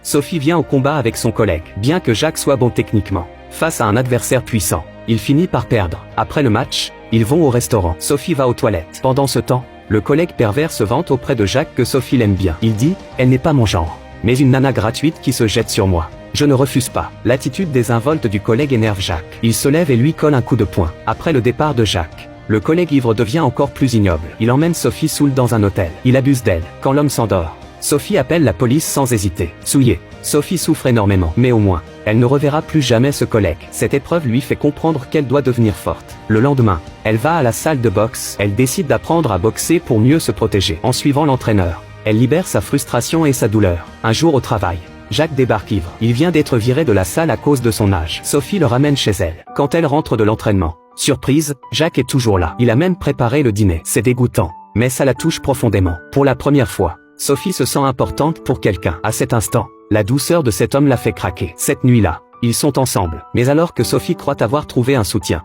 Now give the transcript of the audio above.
Sophie vient au combat avec son collègue. Bien que Jacques soit bon techniquement, face à un adversaire puissant, il finit par perdre. Après le match, ils vont au restaurant. Sophie va aux toilettes. Pendant ce temps, le collègue pervers se vante auprès de Jacques que Sophie l'aime bien. Il dit « Elle n'est pas mon genre, mais une nana gratuite qui se jette sur moi. Je ne refuse pas. » L'attitude désinvolte du collègue énerve Jacques. Il se lève et lui colle un coup de poing. Après le départ de Jacques, le collègue ivre devient encore plus ignoble. Il emmène Sophie saoule dans un hôtel. Il abuse d'elle. Quand l'homme s'endort, Sophie appelle la police sans hésiter. Souillée, Sophie souffre énormément. Mais au moins, elle ne reverra plus jamais ce collègue. Cette épreuve lui fait comprendre qu'elle doit devenir forte. Le lendemain, elle va à la salle de boxe. Elle décide d'apprendre à boxer pour mieux se protéger. En suivant l'entraîneur, elle libère sa frustration et sa douleur. Un jour au travail, Jacques débarque ivre. Il vient d'être viré de la salle à cause de son âge. Sophie le ramène chez elle. Quand elle rentre de l'entraînement, surprise, Jacques est toujours là. Il a même préparé le dîner. C'est dégoûtant, mais ça la touche profondément. Pour la première fois, Sophie se sent importante pour quelqu'un. À cet instant, la douceur de cet homme la fait craquer. Cette nuit-là, ils sont ensemble. Mais alors que Sophie croit avoir trouvé un soutien,